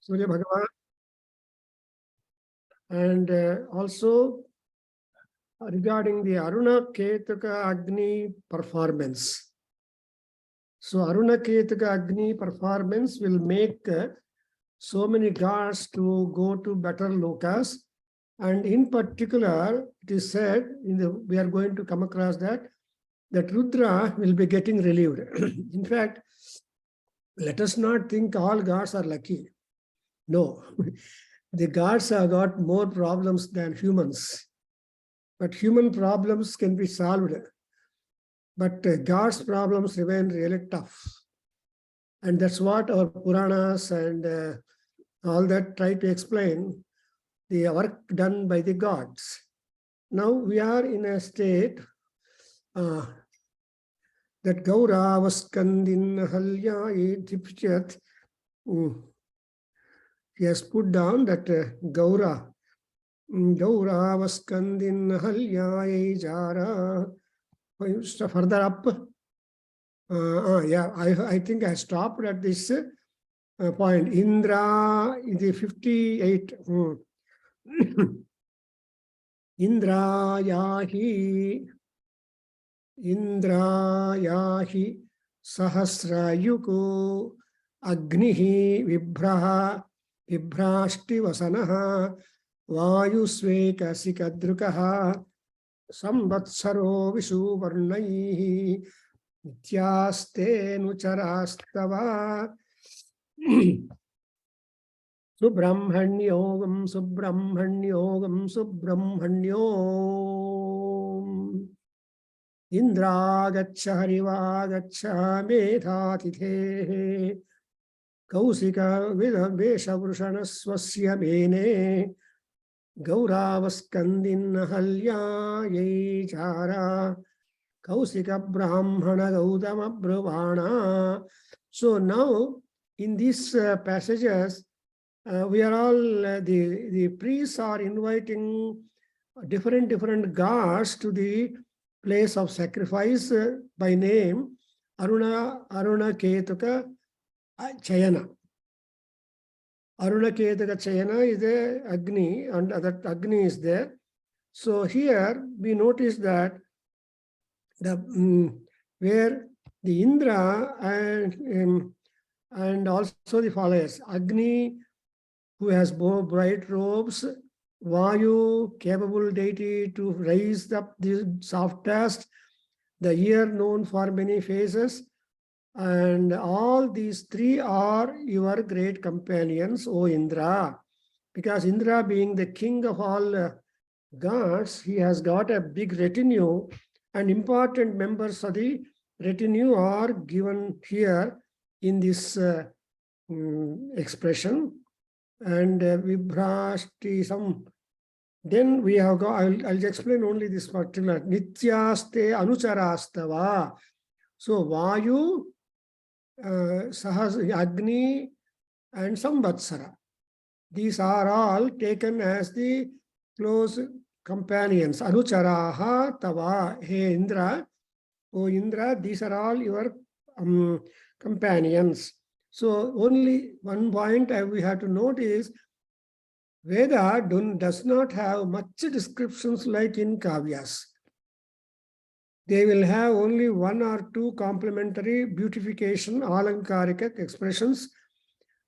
Surya Bhagavan. And also regarding the Aruna Ketuka Agni performance. So Aruna Ketuka Agni performance will make so many gods to go to better lokas. And in particular, it is said, we are going to come across that Rudra will be getting relieved. In fact, let us not think all gods are lucky. No, the gods have got more problems than humans. But human problems can be solved. But God's problems remain really tough. And that's what our Puranas and all that try to explain, the work done by the gods. Now we are in a state that Gaura Vaskandin Halya Tipchat. He has put down that Gaura Vaskandin Halya Jara. Further up. Yeah, I think I stopped at this point. Indra, the 58. Indra Yahi Sahasrayuku Agnihi Vibhrashti Vasanaha Vayusveka Sikadrukaha Samvatsaro Visuvarnaihi Nityaste Nucharastava Subramhanyogam Subramhanyom Indra Gacha Hariva Gacha Medhatithe Kausika Vidavesha Vrushana Swasya Mene Gauravaskandin Halya Yechara Kausika Brahmana Gautama Brahmana. So now in these passages, we are all, the priests are inviting different gods to the place of sacrifice by name Aruna Ketuka Chayana. Aruna Ketuka Chayana is the Agni, and that Agni is there. So here we notice that where the Indra and also the followers, Agni, who has more bright robes, Vayu, capable deity to raise up the soft dust, the ear known for many faces, and all these three are your great companions, O Indra. Because Indra, being the king of all gods, he has got a big retinue, and important members of the retinue are given here in this expression. And Vibhrashti, some. Then we have got, I'll explain only this particular. Nityaste Anucharastava. So Vayu, Sahas, Agni, and Samvatsara. These are all taken as the close companions. Anucharaha Tava. Hey Indra, O Indra, these are all your companions. So only one point we have to note is Veda does not have much descriptions like in Kavyas. They will have only one or two complementary beautification, alankarika expressions.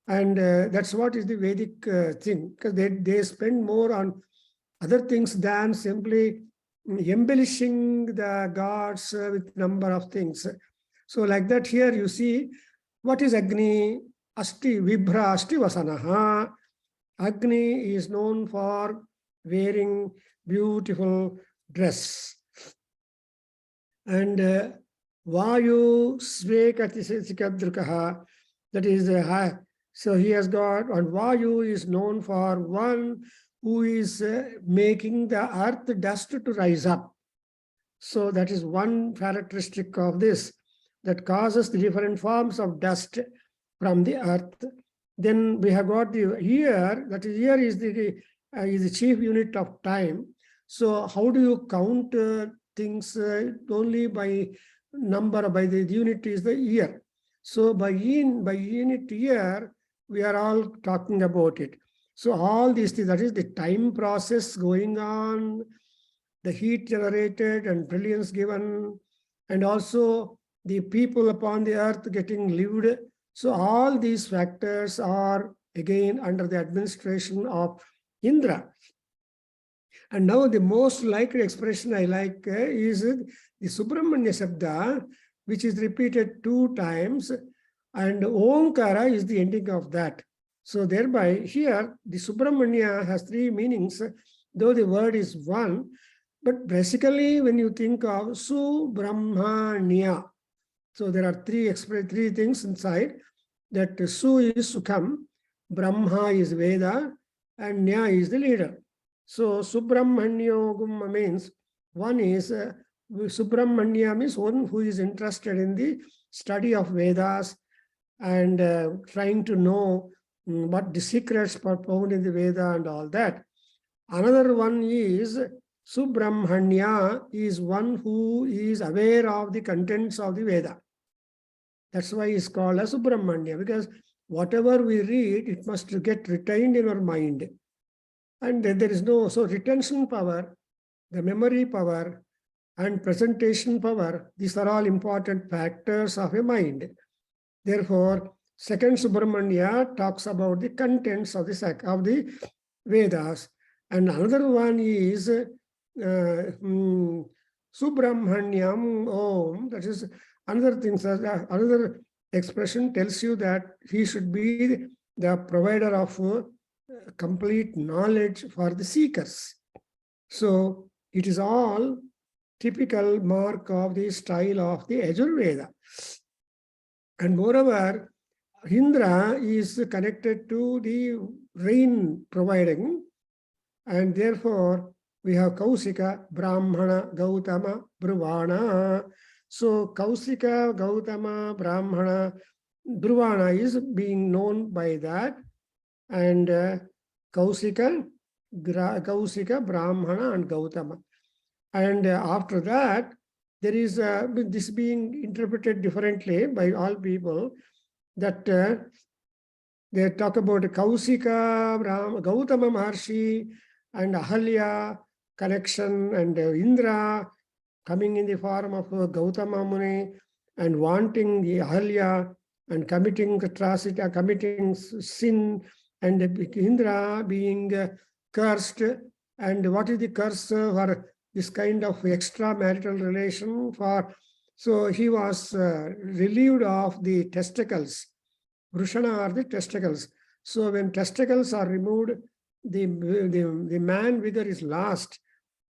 And that's what is the Vedic thing, because they spend more on other things than simply embellishing the gods with number of things. So like that here you see, what is Agni? Asti, Vibhra, Asti Vasanaha. Agni is known for wearing beautiful dress. And Vayu, Svekati Sikadrukaha, that is so he has got, and Vayu is known for one who is making the earth dust to rise up. So that is one characteristic of this, that causes the different forms of dust from the earth. Then we have got the year, that is, year is the chief unit of time. So how do you count things only by number, by the unit is the year. So by unit year, we are all talking about it. So all these things, that is the time process going on, the heat generated and brilliance given, and also the people upon the earth getting lived. So all these factors are again under the administration of Indra. And now the most likely expression I like is the Subramanya Shabda, which is repeated 2 times, and Omkara is the ending of that. So thereby here the Subramanya has 3 meanings, though the word is one, but basically when you think of Subramanya, so there are 3 things inside, that Su is Sukham, Brahma is Veda, and Nya is the leader. So Subramanyogum means one is Subramanya means one who is interested in the study of Vedas and trying to know what the secrets are found in the Veda and all that. Another one is Subramanya is one who is aware of the contents of the Veda. That's why it's called as Subramanya, because whatever we read, it must get retained in our mind. And there is no, so retention power, the memory power, and presentation power, these are all important factors of a mind. Therefore, second Subramanya talks about the contents of the Vedas. And another one is Subramanyam Om, that is another thing, another expression tells you that he should be the provider of complete knowledge for the seekers. So it is all typical mark of the style of the Yajurveda. And moreover, Indra is connected to the rain providing, and therefore we have Kausika, Brahmana, Gautama, Bruvana. So Kausika, Gautama, Brahmana, Bruvana is being known by that, and Kausika, Brahmana, and Gautama. And after that, there is this being interpreted differently by all people, that they talk about Kausika, Gautama Maharshi, and Ahalya connection, and Indra coming in the form of Gautama Muni and wanting the Ahalya and committing atrocity, committing sin, and Indra being cursed. And what is the curse for this kind of extramarital relation? So he was relieved of the testicles. Vrishana are the testicles. So when testicles are removed, the man vigor is lost.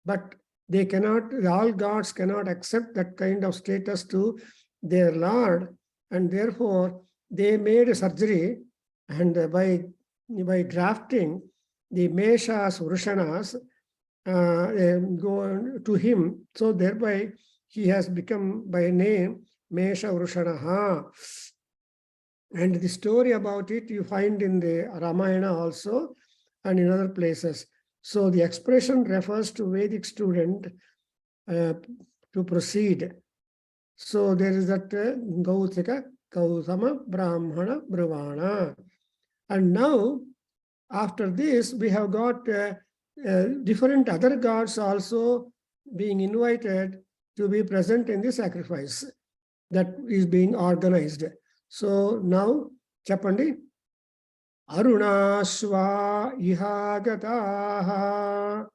But they cannot, all gods cannot accept that kind of status to their Lord, and therefore they made a surgery, and by drafting the Meshas, Vrushanas, go to him. So thereby he has become by name Mesha Vrushanaha. And the story about it you find in the Ramayana also and in other places. So the expression refers to Vedic student to proceed. So there is that Gautika, Gautama, Brahmana, Brahmana. And now, after this, we have got different other gods also being invited to be present in the sacrifice that is being organized. So now, Chapandi, Aruna Shva Ihagataha.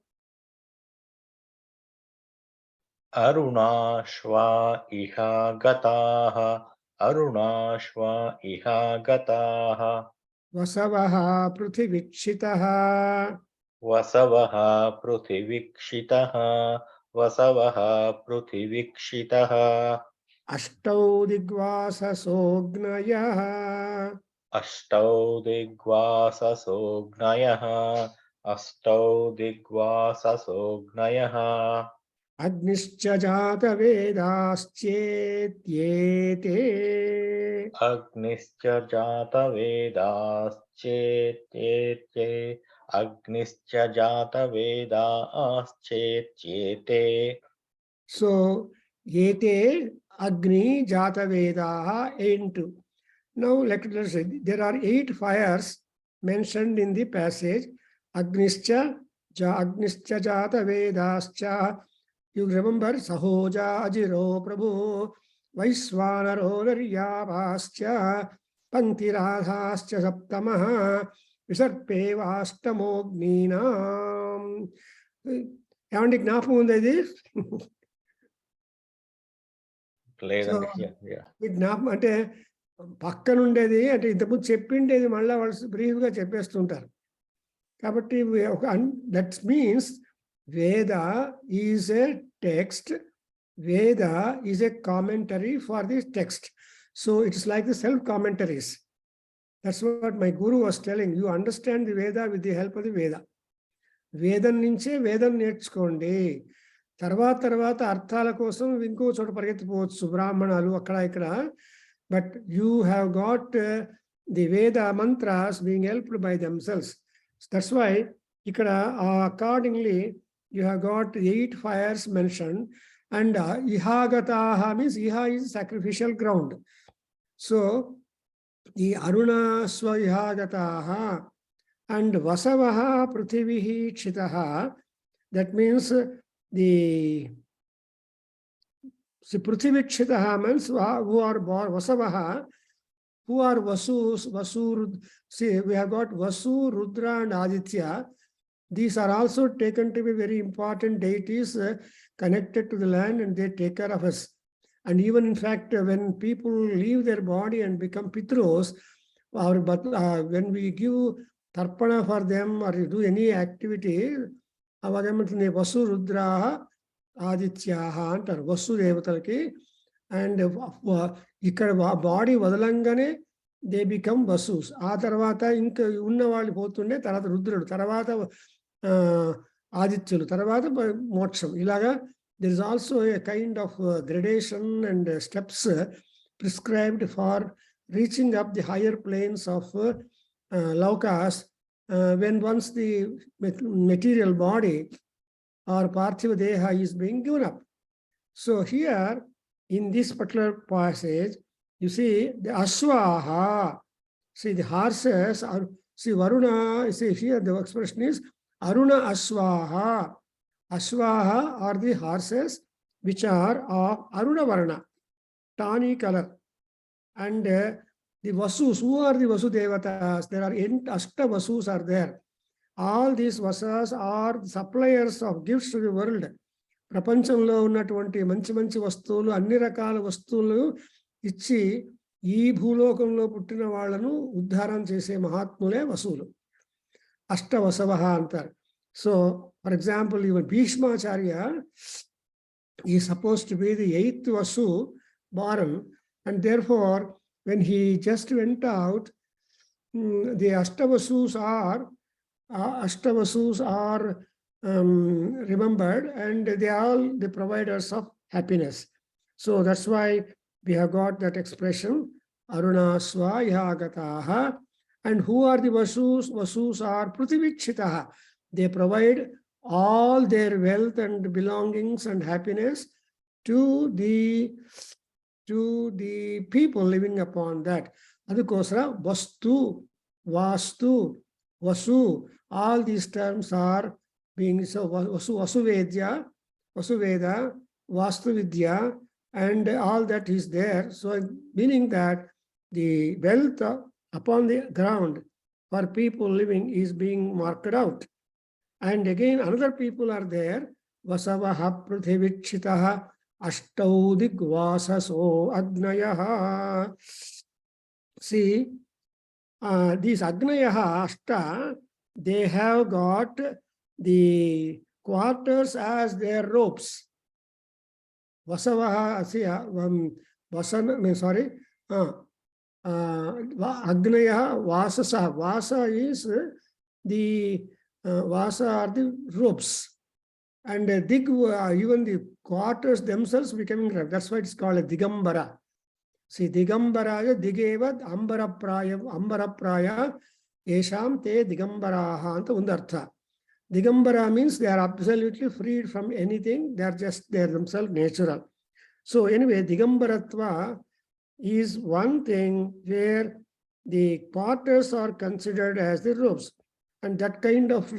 Aruna Shva Ihagataha. Aruna Shva Ihagataha. Vasavaha Pruthivikshitaha. Vasavaha Pruthivikshitaha. Vasavaha Pruthivikshitaha. Ashtau Digvasasognayah. Ashtau Digvasasognayah. Ashtau Digvasasognayah. Agnischa Jata Vedaschyetyete. Agnischa Jata Vedaschyetyete. Agnischa Jata Vedaschyetyete. So, Yete Agni Jata Vedaha into. Now, let's say there are 8 fires mentioned in the passage. Agnischa Jata Vedascha. You remember Sahoja Ajiro Prabhu, Vaiswanaro Naryavascha, Pantiradhascha Saptamaha, Visarpevastamogninam. ఏమండి జ్ఞాపకం ఉంది అది? లేదండి. జ్ఞాపకం అంటే పక్కన ఉండేది, అంటే ఇంతకుముందు చెప్పిండేది మళ్ళీ వాళ్ళు బ్రీఫ్గా చెప్పేస్తుంటారు. కాబట్టి that means Veda is a text, Veda is a commentary for the text. So it's like the self commentaries. That's what my guru was telling. You understand the Veda with the help of the Veda. వేదం నుంచే వేదం నేర్చుకోండి. తర్వాత అర్థాల కోసం ఇంకో చోట పరిగెత్తిపోవచ్చు, బ్రాహ్మణాలు అక్కడ ఇక్కడ. But you have got the Veda mantras being helped by themselves. That's why ఇక్కడ accordingly you have got 8 fires mentioned. And ihagataha means iha is sacrificial ground. So the Aruna swa ihagataha and vasavaha pruthivihi chitaha, that means the pruthivi chitaha means who are vasavaha, who are vasus, see we have got Vasu, Rudra and Aditya. These are also taken to be very important deities connected to the land, and they take care of us. And even in fact, when people leave their body and become pitros, when we give tarpana for them or do any activity, Vasu Rudra Adityaha antaru, Vasu devatalaki. And ikkada body vadalangane they become Vasus. Aa tarvata inka unna vallu potunde, tarvata Rudrudu, tarvata Adityulu, tarvata moksham. Ilaga there is also a kind of gradation and steps prescribed for reaching up the higher planes of Laukas when once the material body or Parthiva Deha is being given up. So here in this particular passage, you see the Ashwaha, see the horses are, see Varuna, see here the expression is Aruna Ashwaha. Ashwaha are the horses which are of Aruna Varna, tawny color. And the Vasus, who are the Vasu Devatas? There are 8 Ashta Vasus are there. All these Vasas are suppliers of gifts to the world. ప్రపంచంలో ఉన్నటువంటి మంచి మంచి వస్తువులు, అన్ని రకాల వస్తువులు ఇచ్చి ఈ భూలోకంలో పుట్టిన వాళ్లను ఉద్ధారం చేసే మహాత్ములే వసువులు, అష్టవసవ అంటారు. So for example even Bhishmacharya is suppose to be the 8th Vasu born, and therefore when he just went out, the Ashtavasus are remembered, and they are all the providers of happiness. So that's why we have got that expression Aruna swa ihagataha. And who are the Vasus? Vasus are Pruthivichitaha. They provide all their wealth and belongings and happiness to the people living upon that. Adukosara Vastu, Vastu, Vasu, all these terms are being so Vasuvedya, Vasuveda, Vastuvidya, and all that is there. So meaning that the wealth upon the ground for people living is being marked out. And again another people are there. Vasavaha Pruthivichitaha Ashtaudik Vasaso Agnayaha. See, these Agnayaha Ashta, they have got the quarters as their ropes. Vasavaha, see, Agnayaha Vasasa. Vasa is the Vasa are the ropes. And dig, even the quarters themselves becoming, that's why it's called a Digambara. See, Digambaraya Digevad Ambarapraya Esham Te Digambaraha anta undartha. Digambara means they are absolutely freed from anything, they are themselves natural. So anyway, Digambaratva is one thing where the potters are considered as the robes. And that kind of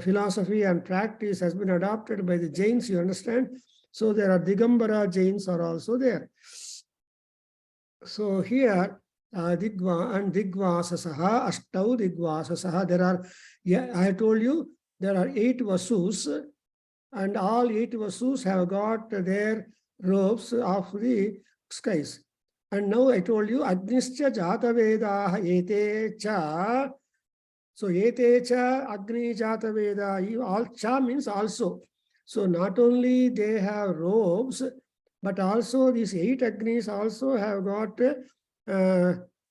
philosophy and practice has been adopted by the Jains, you understand? So there are Digambara Jains are also there. So here, Digva and Digvasasaha, Ashtau Digvasasaha, there are, I told you, there are 8 Vasus, and all 8 Vasus have got their robes of the skies. And now I told you, Agnischa Jata Veda Ete Cha. So Ete Cha Agni Jata Veda, all Cha means also. So not only they have robes, but also these 8 Agnis also have got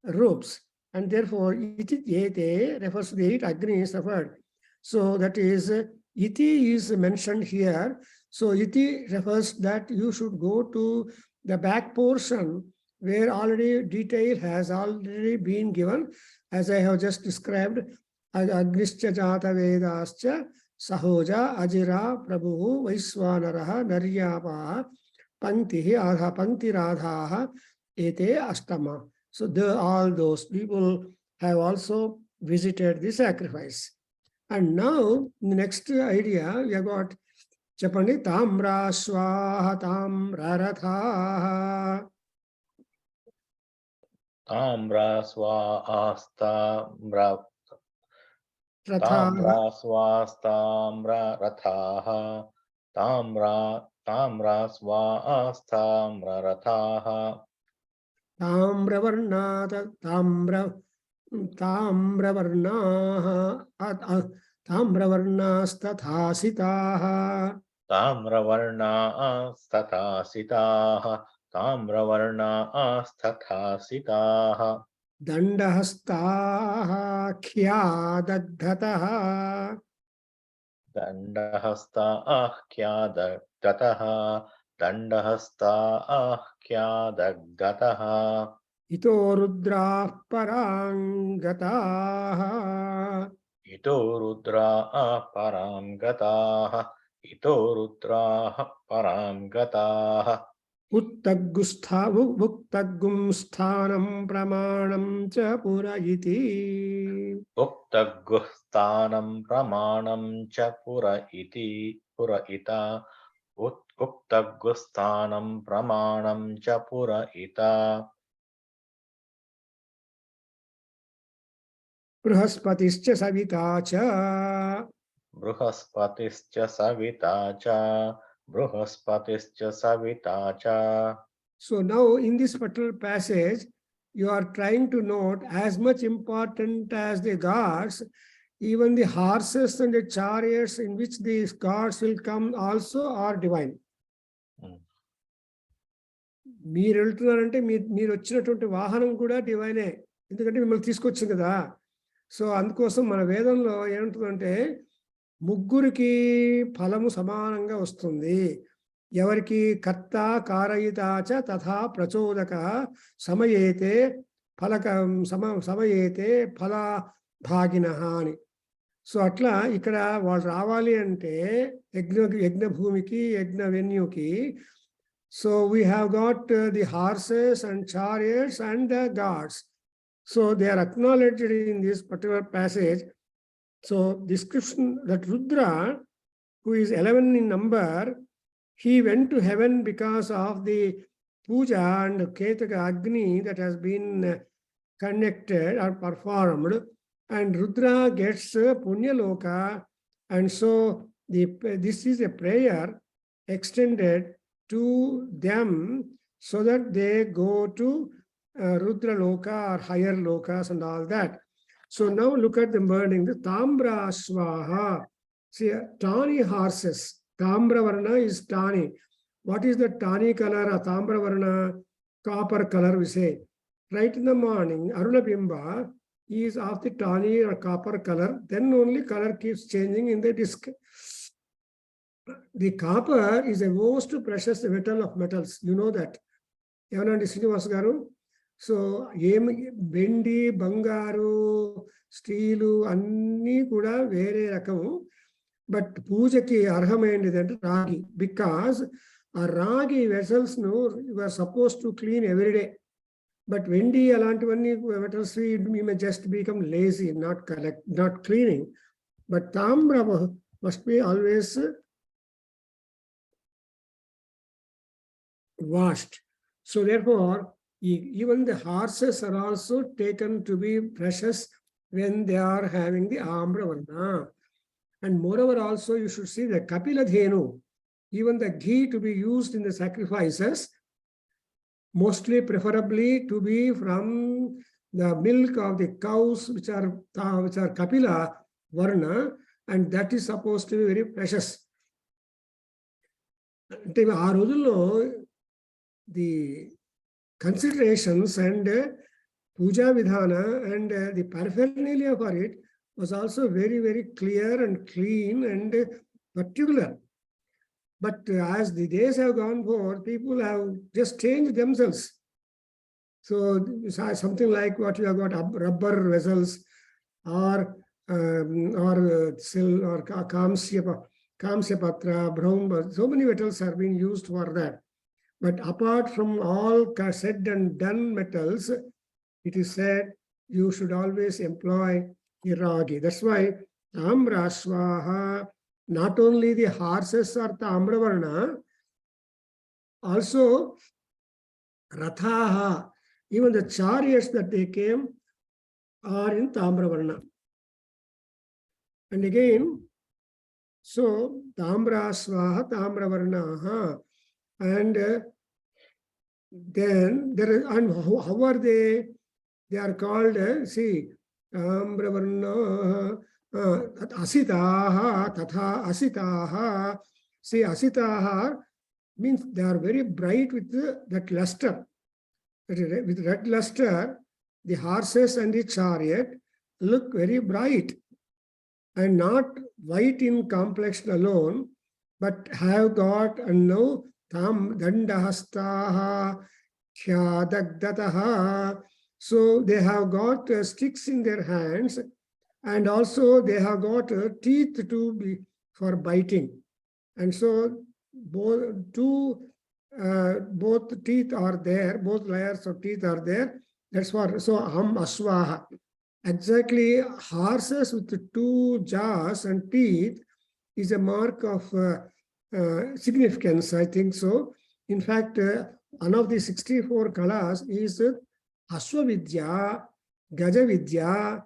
robes. And therefore, Iti Ete refers to the 8 Agnis referred. So that is, Iti is mentioned here. So Iti refers that you should go to the back portion where already detail has already been given, as I have just described. Agnischa Jata Vedascha Sahoja Ajira Prabhu Vaiswanaraha Naryapaha Pankti Adha Pankti Radhaha Ete Ashtama. So all those people have also visited the sacrifice. And now, the next idea, we have got Chapani Tamra Swaha Tamra Ratha. Tamra swastamra Ratha. Tamra swastamra rathaha Tamra swastamra rathaha Tamravarnata Tamravarnaha Tamravarnastatha Tamravarna statha Tamravarna Dandahastaha Khyadagdhataha Dandahasta ahyadagdataha Dandahasta ahyadagdataha Ito Rudra Parangataha Ito Rudra param gataha Ito Rudra param gataha Uttagum sthanam pramanam cha purayiti. Uktagusthanam pramanam cha pura ita Uktagusthanam pramanam cha pura ita Brahaspatischa savita cha. Bruhaspatischa savita cha Bruhaspatischa savita cha. So now in this particular passage, you are trying to note as much important as the gods, even the horses and the chariots in which these gods will come also are divine. మీరు వెళ్తున్నారంటే మీరు వచ్చినటువంటి వాహనం కూడా డివైనే, ఎందుకంటే మిమ్మల్ని తీసుకొచ్చింది కదా. So అందుకోసం మన వేదంలో ఏమంటుందంటే ముగ్గురికి ఫలము సమానంగా వస్తుంది. ఎవరికి కర్త కారయితాచ తథా ప్రచోదక సమయేతే సమయేతే ఫల భాగిన అని. సో అట్లా ఇక్కడ వాళ్ళు రావాలి అంటే యజ్ఞ భూమికి యజ్ఞ వెన్యూకి. So we have got the horses and chariots and the gods. So they are acknowledged in this particular passage. So description that Rudra, who is 11 in number, he went to heaven because of the puja and Ketaka Agni that has been connected or performed, and Rudra gets Punya Loka, and so this is a prayer extended to them so that they go to Rudra Loka or higher Lokas and all that. So now look at the wording, the Tamra Swaha. See, tawny horses. Tamra Varna is tawny. What is the tawny color of Tamra Varna? Copper color, we say. Right in the morning, Aruna Bimba is of the tawny or copper color. Then only color keeps changing in the disc. The copper is the most precious metal of metals. You know that. Evanandi Srinivasagaru. So, bendi, bangaru, steel, anni kuda vere rakamu. But pujaki arhamaindidante ragi, because a ragi vessels you are supposed to clean every day. But Vendi, alantivani metals, we may just become lazy, not cleaning. But Tambra must be always washed. So therefore, even the horses are also taken to be precious when they are having the Ambra Varna. And moreover, also you should see the Kapila Dhenu, even the ghee to be used in the sacrifices, mostly preferably to be from the milk of the cows which are Kapila Varna, and that is supposed to be very precious. అంటే ఆ రోజుల్లో the considerations and puja vidhana and the paraphernalia for it was also very, very clear and clean and particular. But as the days have gone forward, people have just changed themselves. So something like what you have got rubber vessels or sil or kamsya patra, brown, so many metals are being used for that. But apart from all said and done metals, it is said you should always employ iragi. That's why Tamra Swaha, not only the horses are Tamravarna, also Rathaha, even the chariots that they came are in Tamravarna. And again, so Tamra Swaha, Tamravarnaha. And then there is, and how are they? They are called, see, Ambravarna, Asitaha, Tatha Asitaha. See, Asitaha means they are very bright with that luster. With red luster, the horses and the chariot look very bright and not white in complexion alone, but have got and now Tam Dandahastaha Khyadagdataha. So they have got sticks in their hands, and also they have got teeth to be for biting. And so both teeth are there, both layers of teeth are there. That's what, so Aswaha. Exactly, horses with 2 jaws and teeth is a mark of significance, I think so. In fact, one of the 64 kalas is Aswavidya, Gajavidya,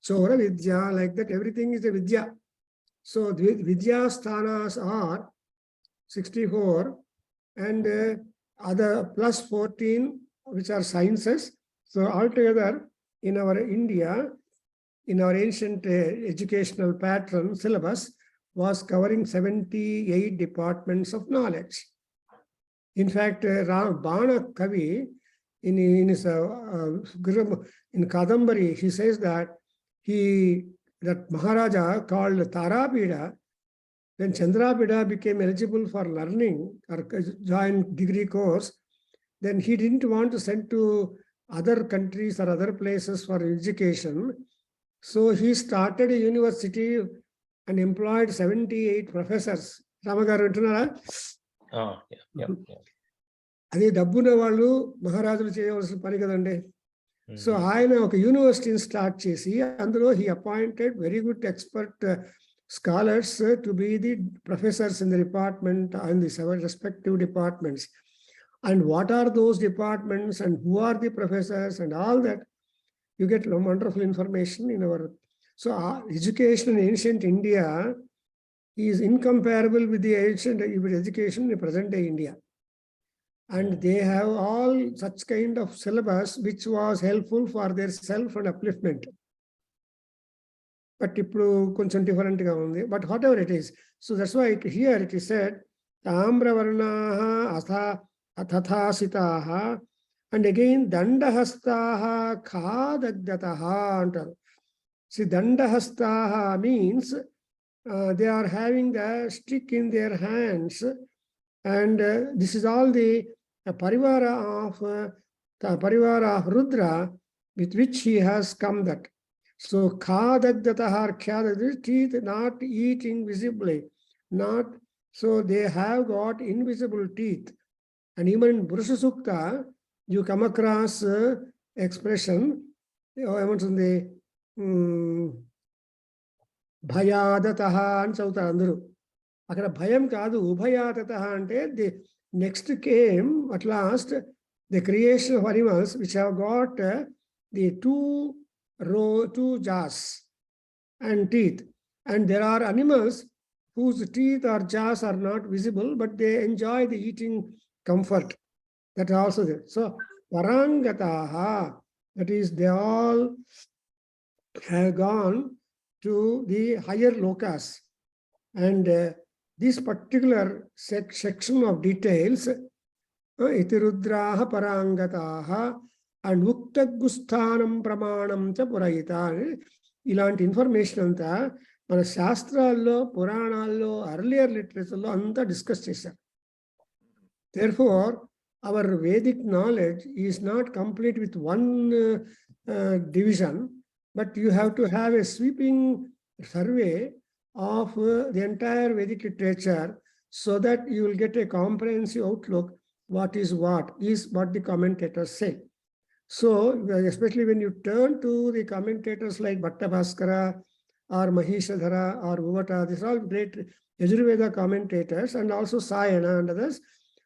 Chora Vidya, like that, everything is a Vidya. So the Vidya sthanas are 64 and other plus 14, which are sciences. So altogether, in our India, in our ancient educational pattern syllabus, was covering 78 departments of knowledge. In fact, Bana Kavi, in his in Kadambari, he says that Maharaja called Tarapida, when Chandrapida became eligible for learning or join degree course, then he didn't want to send to other countries or other places for education. So he started a university and employed 78 professors. Prabhakargaru వింటున్నారా? అది డబ్బున్న వాళ్ళు మహారాజులు చేయవలసిన పని కదండి. So ఆయన ఒక యూనివర్సిటీని స్టార్ట్ చేసి అందులో he appointed very good expert scholars to be the professors in the department and the several respective departments. And what are those departments and who are the professors and all that, you get wonderful information in our. So education in ancient India is incomparable with the ancient education in present day India. And they have all such kind of syllabus which was helpful for their self and upliftment. But ఇప్పుడు కొంచెం different గా ఉంది. But whatever it is, so that's why here it is said Tamravarnaha Athathasitaha, and again Dandahastaha Khadagdataha antaru. See, Dandahastaha means they are having the stick in their hands, and this is all the parivara of Rudra with which he has come that. So Khadagdataha or Khyadagdataha, teeth not eating visibly, not, so they have got invisible teeth. And even in Purusha Sukta, you come across expression, the Bhayadataha and Sautarandru. Akada Bhayam Kadu, Ubhayatataha ante the next came at last the creation of animals which have got the two jaws and teeth. And there are animals whose teeth or jaws are not visible, but they enjoy the eating comfort. That also there. So Parangataha, that is, they all have gone to the higher lokas. And this particular section of details, Itirudraha Parangataha and Uktagusthanam Pramanam cha Purayita, ilanti information anta మన శాస్త్రాల్లో పురాణాల్లో earlier literature లో అంతా discuss చేశారు. Therefore, our Vedic knowledge is not complete with one division, but you have to have a sweeping survey of the entire Vedic literature so that you will get a comprehensive outlook what is what the commentators say. So, especially when you turn to the commentators like Bhattavaskara or Mahishadhara or Uvata, these are all great Yajurveda commentators, and also Sayana and others.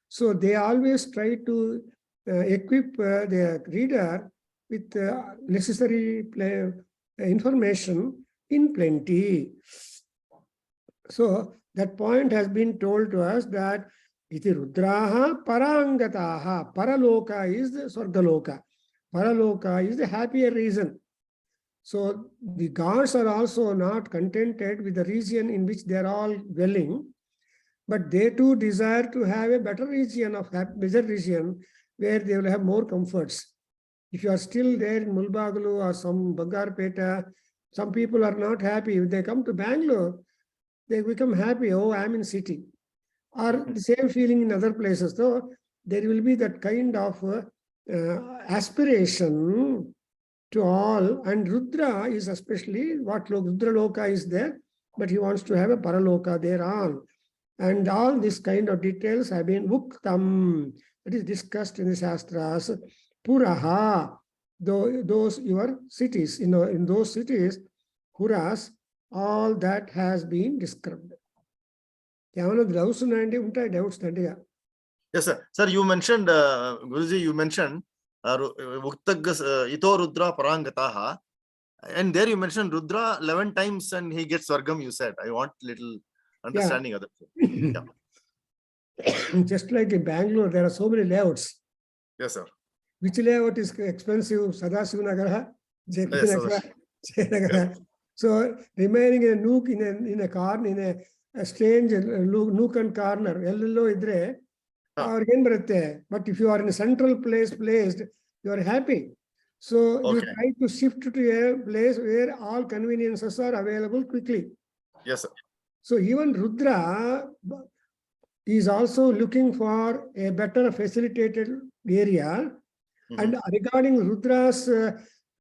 So they always try to equip the reader with necessary information in plenty. So that point has been told to us that iti rudraha parangataha. Paraloka is the Swargaloka. Paraloka is the happier region. So the gods are also not contented with the region in which they are all dwelling, but they too desire to have a better region of better region where they will have more comforts. If you are still there in Mulbagalu or some Bangarpeta, some people are not happy. If they come to Bangalore, they become happy. Oh, I'm in city. Or the same feeling in other places. So there will be that kind of aspiration to all, and Rudra is especially what Rudra Loka is there, but he wants to have a Paraloka thereon. And all this kind of details have been Uktam, that is discussed in the Shastras. Puraha, those your cities, in those cities, Puras, all that has been described. Doubts? Yes, sir. Sir, you mentioned, Guruji, you mentioned Ito Rudra Parangataha, and there you mentioned Rudra 11 times and he gets Swargam, you said. I want little understanding of that. Yeah. Just like in Bangalore, there are so many layouts. Yes, sir. Which layout is expensive? Sadasivanagar, JP Nagar, Jayanagar. So remaining in a nook, in a corner, in a strange nook and corner, yellow idre, but if you are in a central place placed, you are happy. So you try to shift to a place where all conveniences are available quickly. Yes, sir. So even Rudra is also looking for a better facilitated area. And regarding Rudra's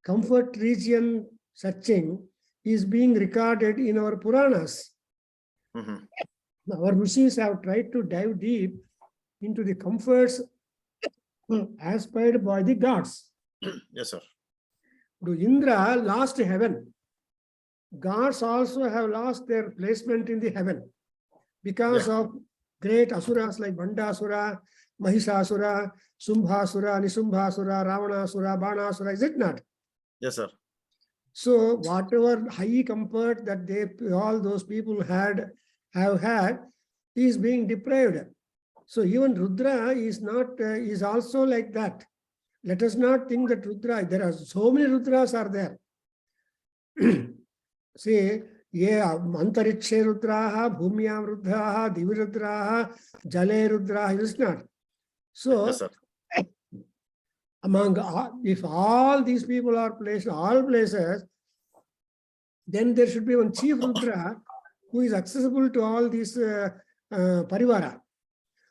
comfort region searching is being recorded in our Puranas. Our rishis have tried to dive deep into the comforts aspired by the gods. Yes, sir. Indra lost heaven. Gods also have lost their placement in the heaven because of great asuras like Bandasura, Mahishasura, Sumbhasura, Nisumbhasura, Ravanasura, Banasura, is it not? Yes, sir. So whatever high comfort that all those people have had is being deprived. So even Rudra is also like that. Let us not think that Rudra, there are so many Rudras are there. See, Antarikshe Rudraha, Bhumyam Rudraha, Divi Rudraha, Jale Rudraha, is not. So, yes, sir. If all these people are placed in all places, then there should be one chief Rudra who is accessible to all these Parivara.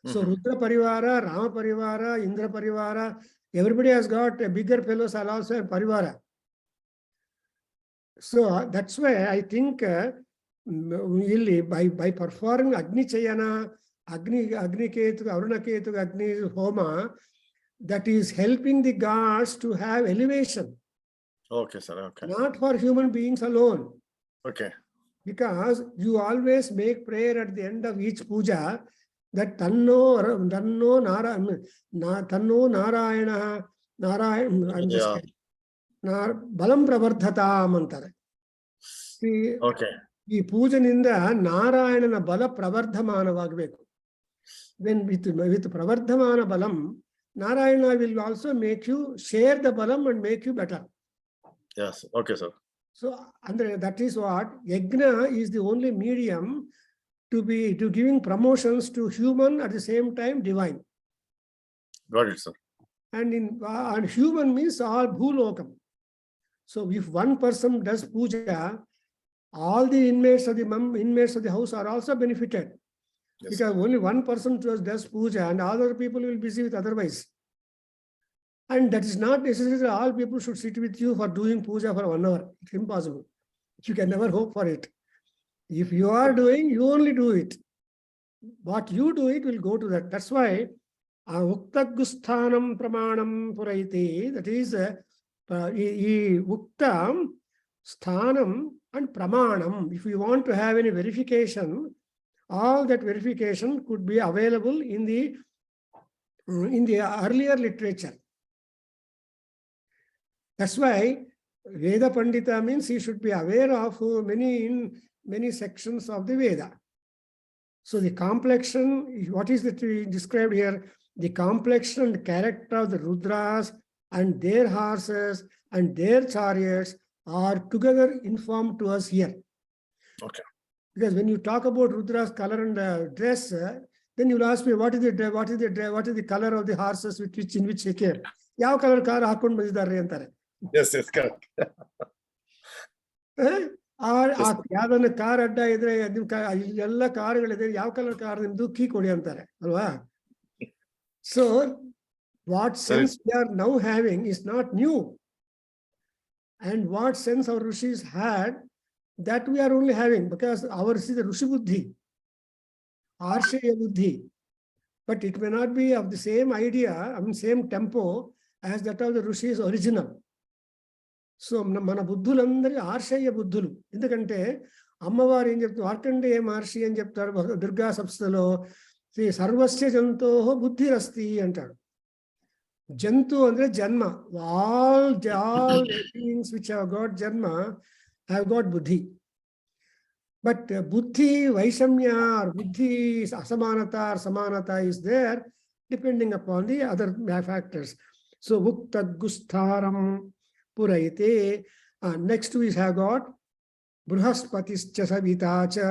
So Rudra Parivara, Rama Parivara, Indra Parivara, everybody has got bigger fellows are also a Parivara. So that's why I think really by performing Agni Chayana, Agni Ketu, Aruna Ketu, Agni Homa, that is helping the gods to have elevation, Okay, sir. Okay. not for human beings alone. Okay. Because you always make prayer at the end of each puja that Tanno Narayana I'm just Balam Pravardhatam antare. See, Okay. ಈ ಪೂಜನಿಂದ ನಾರಾಯಣನ ಬಲ ಪ್ರವರ್ಧಮಾನವಾಗಬೇಕು. When with pravardhamana balam, Narayana will also make you share the balam and make you better. Yes. Okay, sir. So, Andre, that is what Yajna is the only medium to giving promotions to human at the same time divine. Got it, sir. And human means all bhulokam. So if one person does puja, all the inmates of the house are also benefited. Yes. Because only one person does puja and other people will be busy with otherwise. And that is not necessarily all people should sit with you for doing puja for 1 hour. It's impossible. You can never hope for it. If you are doing, you only do it. What you do, it will go to that. That's why Uktagusthanam Pramanam Puraiti, that is Uktam, Sthanam and Pramanam. If you want to have any verification, all that verification could be available in the earlier literature. That's why Veda Pandita means he should be aware of many sections of the Veda. So the complexion, what is that described here? The complexion and character of the Rudras and their horses and their chariots are together informed to us here. Okay. Because when you talk about Rudra's color and dress, then you'll ask me what is the color of the horses in which he came. Yav color car hakond bandidare antare. Yes, correct. ಯಾವ್ದನ್ನ car ಅಡ್ಡ ಇದ್ರೆ ಎಲ್ಲ ಕಾರುಗಳಿದೆ, ಯಾವ colour car ನಿಮ್ದು key ಕೊಡಿ ಅಂತಾರೆ ಅಲ್ವಾ? So what sense we are now having is not new, and what sense our rishis had, that we are only having because ours is the Rishi Buddhi, Arshaya Buddhi, but it may not be of the same idea, same tempo as that of the Rishis original. So మన బుద్ధులందరి ఆర్షయ్య బుద్ధులు. ఎందుకంటే అమ్మవారు ఏం చెప్తారు, మార్కండేయ మహర్షి అని చెప్తారు దుర్గా సప్తలో, శ్రీ సర్వస్య జంతో బుద్ధిరస్తి అంటాడు. జంతు అంటే జన్మ. All beings which have got janma have got buddhi. But buddhi vaishamya or buddhi asamanata or samanata is there depending upon the other factors. So Uktagustharam Puraite. Next we have got Brahaspatischa Savitacha.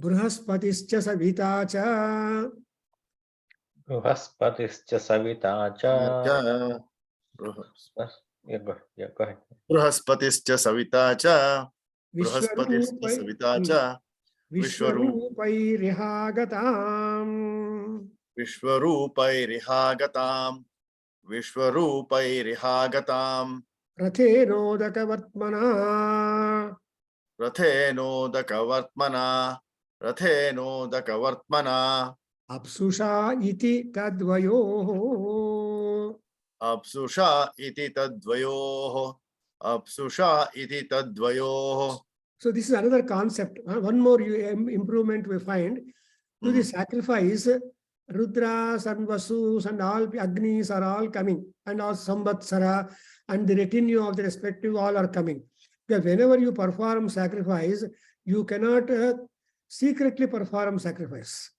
Brahaspatischa Savitacha. Brahaspatischa Savitacha. Go ahead. Brahaspatischa Savitacha. Brahaspatischa Savitacha. Vishwarupairihagatam. Vishwarupairihagatam. Vishwarupairihagatam. Rathenodakavartmana. Rathenodakavartmana. Rathenodakavartmana. Apsusha iti tadvayoho. Apsusha iti tadvayoho. Apsusha iti tadvayoho. So this is another concept. One more improvement we find. To the sacrifice, Rudras and Vasus and all Agnis are all coming, and all Samvatsara and the retinue of the respective all are coming. Because whenever you perform sacrifice, you cannot secretly perform sacrifice.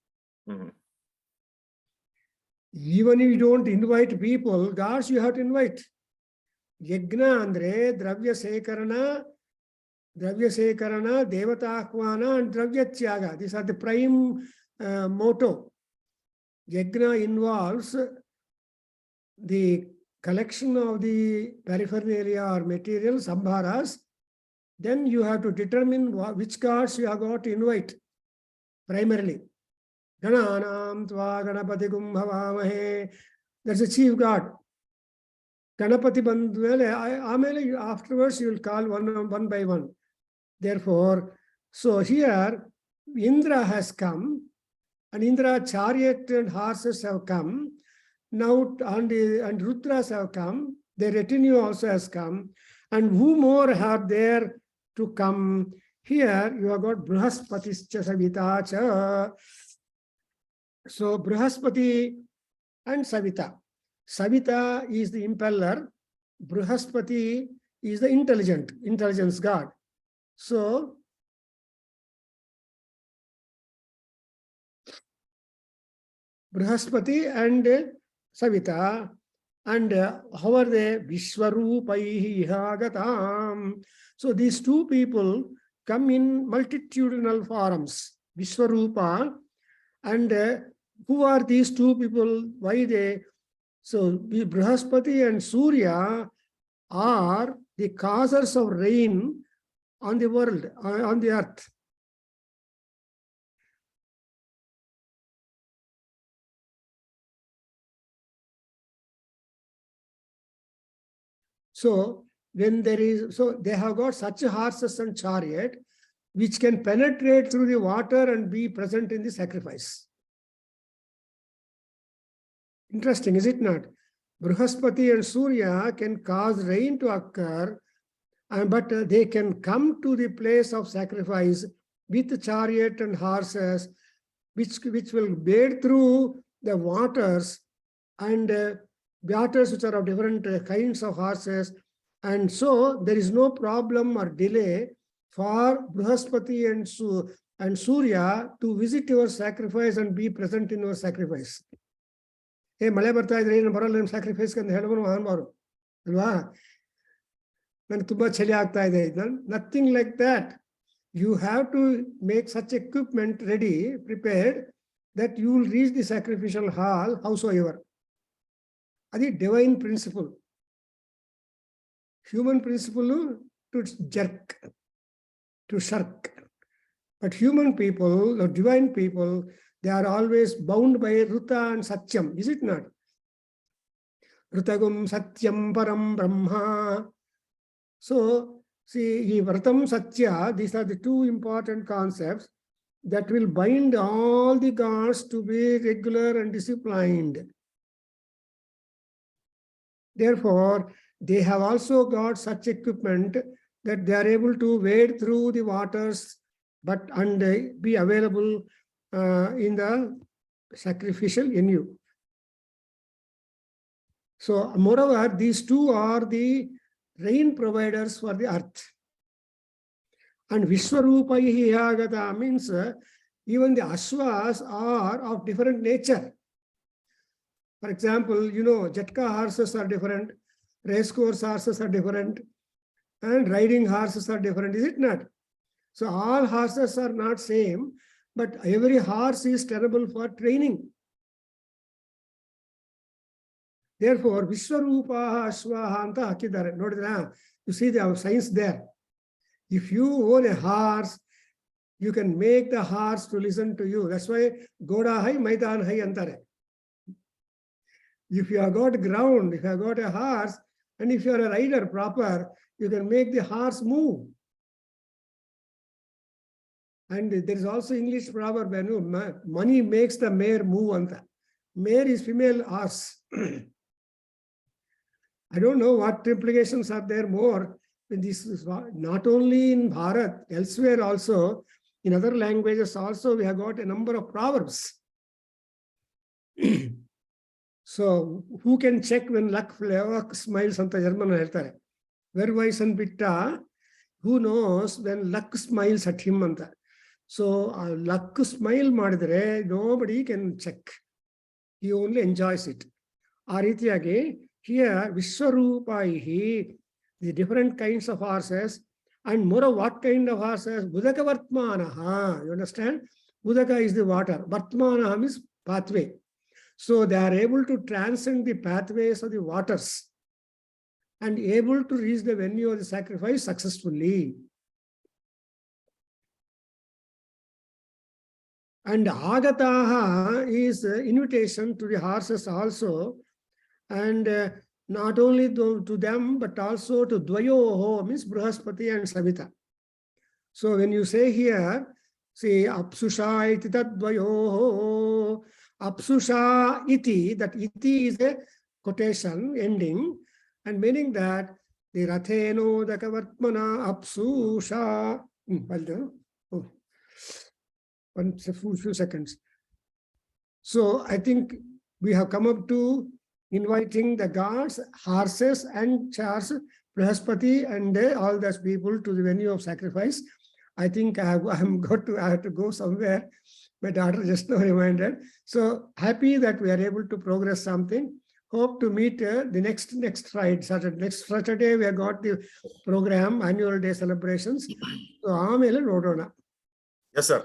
Even if you don't invite people, gods you have to invite. Yajna andre dravya sekarana, devata ahvana and dravya tyaga. These are the prime motto. Yajna involves the collection of the paraphernalia or material, sambharas. Then you have to determine which gods you have got to invite primarily. Gananam tva ganapati kumbhavamahe. That's the chief god. Ganapati bandhu, afterwards you will call one by one. Therefore, so here Indra has come, and Indra chariot and horses have come. Now, and Rudras have come, their retinue also has come, and who more are there to come? Here you have got Brahaspatischa Savita cha. So Brahaspati and Savita. Savita is the impeller, Brahaspati is the intelligence god. So Brahaspati and Savita, and how are they? Vishwarupaihi Hagatam. So these two people come in multitudinal forms. Vishwarupa, and who are these two people? Why they? So Brahaspati and Surya are the causers of rain on the world, on the earth. So when there is, so they have got such horses and chariot which can penetrate through the water and be present in the sacrifice. Interesting, is it not? Brahaspati and Surya can cause rain to occur, but they can come to the place of sacrifice with chariot and horses, which will wade through the waters, and waters which are of different kinds of horses. And so there is no problem or delay for Brahaspati and Surya to visit your sacrifice and be present in your sacrifice. Hey, Male barta idre ಏನು ಬರಲ್ಲ ನಿಮ್ಮ sacrifice ಅಂತ ಹೇಳೋನು ಅನ್ಬಾರು ಅಲ್ವಾ? ನನಗೆ ತುಂಬಾ ಚಳಿ ಆಗ್ತಾ ಇದೆ. Nothing like that. You have to make such equipment ready, prepared, that you will reach the sacrificial hall howsoever. That's the divine principle. Human principle to jerk, to shirk. But human people, or divine people, they are always bound by Ruta and Satyam, is it not? Rutagum Satyam Param Brahma. So, see, Vratam Satya, these are the two important concepts that will bind all the gods to be regular and disciplined. Therefore, they have also got such equipment that they are able to wade through the waters and be available in the sacrificial venue. So, moreover, these two are the rain providers for the earth. And Vishwarupaihi Agata means even the Ashwas are of different nature. For example, you know, Jatka horses are different, racecourse horses are different, and riding horses are different, is it not? So all horses are not same, but every horse is terrible for training. Therefore, Vishwarupaha Ashwaha anta hakidare. Nodidra, you see the science there. If you own a horse, you can make the horse to listen to you. That's why Goda hai, Maidan hai antare. If you have got ground, if you have got a horse, and if you are a rider proper, you can make the horse move. And there is also English proverb, money makes the mare move. Anta. Mare is female horse. I don't know what implications are there more. This is not only in Bharat, elsewhere also, in other languages also, we have got a number of proverbs. So, who can check when luck smiles? Anta German ಹೇಳ್ತಾರೆ. Verweis and bitta, who knows when luck smiles at him? Anta. So, luck smile madidre, nobody can check. He only enjoys it. ಆ ರೀತಿಯಾಗಿ here Vishwarupaihi, the different kinds of horses, and more what kind of horses? Budaka Vartmanaha. You understand? Budaka is the water. Vartmanaha means pathway. So they are able to transcend the pathways of the waters and able to reach the venue of the sacrifice successfully. And Agataha is invitation to the horses also, and not only to them, but also to Dvayoho, means Brahaspati and Savita. So when you say here, see, Apsusha iti tad Dvayoho, Apsusha iti, that iti is a quotation ending, and meaning that the Ratheno Dakavatmana Apsusha. Few seconds. So I think we have come up to inviting the gods, horses, and chars, Brahaspati, and all those people to the venue of sacrifice. I think I have to go somewhere. My daughter just now reminded. So happy that we are able to progress something. Hope to meet the next Friday, Saturday. Next Saturday, we have got the program, annual day celebrations. So ಆಮೇಲೆ ನೋಡೋಣ. Yes, sir.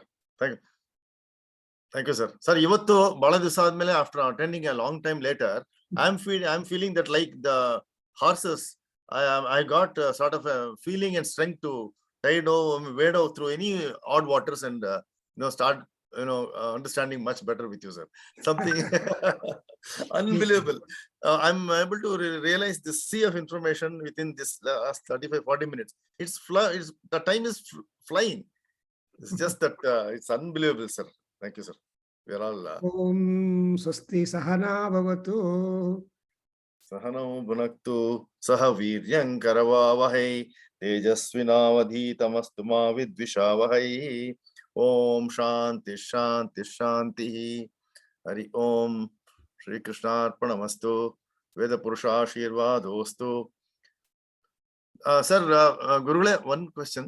Thank you, sir. Sir, ಇವತ್ತು ಬಹಳ ದಿವಸ ಆದ್ಮೇಲೆ after attending a long time later, I'm feeling that like the horses, I got sort of a feeling and strength to wade out through any odd waters and start understanding much better with you, sir. Something unbelievable. I'm able to realize this sea of information within this last 35-40 minutes. The time is flying. It's just that it's unbelievable, sir. Thank you, sir. We are all. Om Swasti Sahana Bhavatu. Sahanam Bhunaktu Saha Viryam Karavavahai Tejasvinavadhitamastu ma vidvishavahai. Om Shanti Shanti Shanti. Hari Om. Shri Krishna Arpanamastu. Veda Purusha Ashirvadostu. Sir, Gurule, one question.